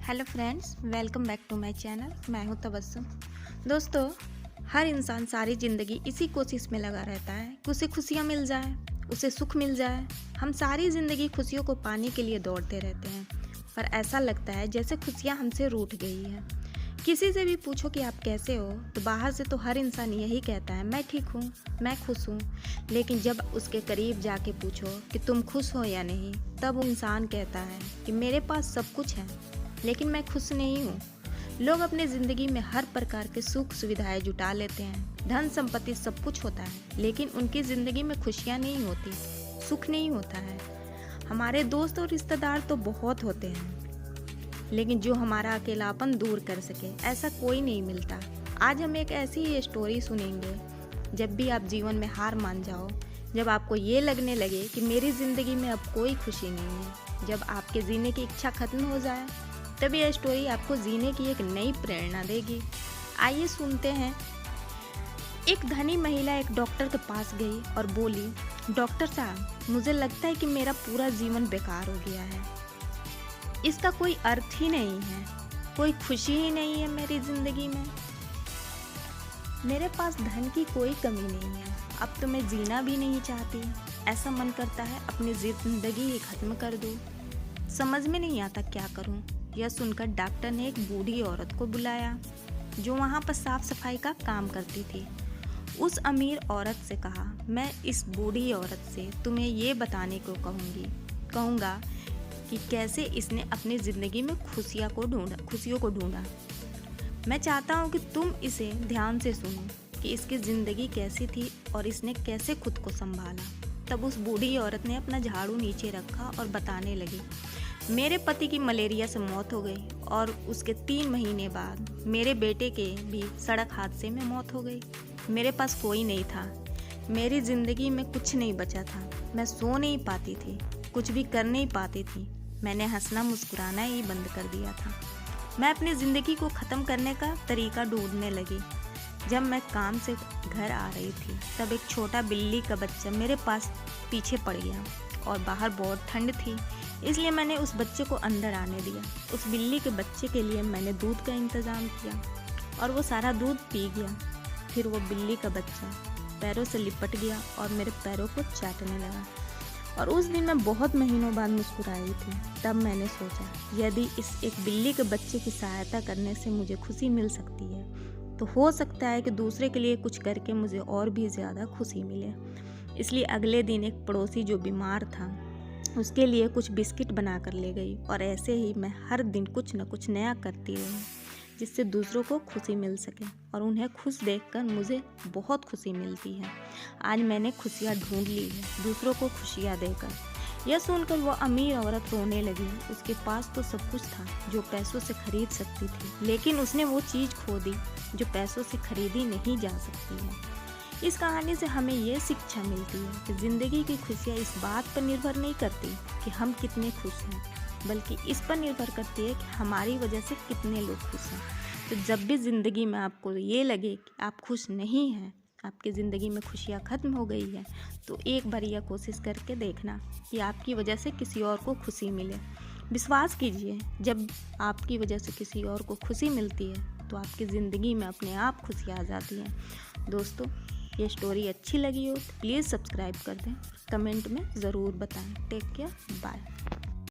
Hello friends, welcome back to my channel. मैं हूं तबस्सुम। दोस्तों, हर इंसान सारी ज़िंदगी इसी कोशिश में लगा रहता है कि उसे खुशियां मिल जाए, उसे सुख मिल जाए। हम सारी ज़िंदगी खुशियों को पाने के लिए दौड़ते रहते हैं, पर ऐसा लगता है जैसे खुशियां हमसे रूठ गई हैं। किसी से भी पूछो कि आप कैसे हो, तो बाहर से तो हर इंसान यही कहता है, मैं ठीक हूँ, मैं खुश हूँ। लेकिन जब उसके करीब जाके पूछो कि तुम खुश हो या नहीं, तब वो इंसान कहता है कि मेरे पास सब कुछ है लेकिन मैं खुश नहीं हूँ। लोग अपने ज़िंदगी में हर प्रकार के सुख सुविधाएं जुटा लेते हैं, धन संपत्ति सब कुछ होता है, लेकिन उनकी ज़िंदगी में खुशियाँ नहीं होती, सुख नहीं होता है। हमारे दोस्त और रिश्तेदार तो बहुत होते हैं, लेकिन जो हमारा अकेलापन दूर कर सके ऐसा कोई नहीं मिलता। आज हम एक ऐसी ही स्टोरी सुनेंगे। जब भी आप जीवन में हार मान जाओ, जब आपको ये लगने लगे कि मेरी ज़िंदगी में अब कोई खुशी नहीं है, जब आपके जीने की इच्छा खत्म हो जाए, तब यह स्टोरी आपको जीने की एक नई प्रेरणा देगी। आइए सुनते हैं। एक धनी महिला एक डॉक्टर के पास गई और बोली, डॉक्टर साहब, मुझे लगता है कि मेरा पूरा जीवन बेकार हो गया है। इसका कोई अर्थ ही नहीं है, कोई खुशी ही नहीं है मेरी जिंदगी में। मेरे पास धन की कोई कमी नहीं है, अब तो मैं जीना भी नहीं चाहती। ऐसा मन करता है अपनी जिंदगी ही खत्म कर दूं। समझ में नहीं आता क्या करूं। यह सुनकर डॉक्टर ने एक बूढ़ी औरत को बुलाया जो वहां पर साफ सफाई का काम करती थी। उस अमीर औरत से कहा, मैं इस बूढ़ी औरत से तुम्हें ये बताने को कहूँगा कि कैसे इसने अपनी ज़िंदगी में खुशियों को ढूंढा। मैं चाहता हूँ कि तुम इसे ध्यान से सुनो कि इसकी ज़िंदगी कैसी थी और इसने कैसे खुद को संभाला। तब उस बूढ़ी औरत ने अपना झाड़ू नीचे रखा और बताने लगी, मेरे पति की मलेरिया से मौत हो गई और उसके 3 महीने बाद मेरे बेटे के भी सड़क हादसे में मौत हो गई। मेरे पास कोई नहीं था, मेरी ज़िंदगी में कुछ नहीं बचा था। मैं सो नहीं पाती थी, कुछ भी कर नहीं पाती थी। मैंने हंसना मुस्कुराना ही बंद कर दिया था। मैं अपनी ज़िंदगी को ख़त्म करने का तरीका ढूंढने लगी। जब मैं काम से घर आ रही थी, तब एक छोटा बिल्ली का बच्चा मेरे पास पीछे पड़ गया और बाहर बहुत ठंड थी, इसलिए मैंने उस बच्चे को अंदर आने दिया। उस बिल्ली के बच्चे के लिए मैंने दूध का इंतज़ाम किया और वो सारा दूध पी गया। फिर वो बिल्ली का बच्चा पैरों से लिपट गया और मेरे पैरों को चाटने लगा। और उस दिन मैं बहुत महीनों बाद मुस्कुराई थी। तब मैंने सोचा, यदि इस एक बिल्ली के बच्चे की सहायता करने से मुझे खुशी मिल सकती है, तो हो सकता है कि दूसरे के लिए कुछ करके मुझे और भी ज़्यादा खुशी मिले। इसलिए अगले दिन एक पड़ोसी जो बीमार था, उसके लिए कुछ बिस्किट बना कर ले गई और ऐसे ही मैं हर दिन कुछ न कुछ नया करती रही, जिससे दूसरों को खुशी मिल सके और उन्हें खुश देखकर मुझे बहुत खुशी मिलती है। आज मैंने खुशियाँ ढूंढ ली है, दूसरों को खुशियाँ देकर। यह सुनकर वो अमीर औरत रोने लगी। उसके पास तो सब कुछ था जो पैसों से खरीद सकती थी, लेकिन उसने वो चीज़ खो दी जो पैसों से खरीदी नहीं जा सकती है। इस कहानी से हमें ये शिक्षा मिलती है कि ज़िंदगी की खुशियाँ इस बात पर निर्भर नहीं करती कि हम कितने खुश हैं, बल्कि इस पर निर्भर करती है कि हमारी वजह से कितने लोग खुश हैं। तो जब भी ज़िंदगी में आपको ये लगे कि आप खुश नहीं हैं, आपकी ज़िंदगी में खुशियाँ ख़त्म हो गई है, तो एक बार यह कोशिश करके देखना कि आपकी वजह से किसी और को खुशी मिले। विश्वास कीजिए, जब आपकी वजह से किसी और को खुशी मिलती है तो आपकी ज़िंदगी में अपने आप खुशियाँ आ जाती हैं। दोस्तों, ये स्टोरी अच्छी लगी हो तो प्लीज़ सब्सक्राइब कर दें, कमेंट में ज़रूर बताएं। Take care, bye.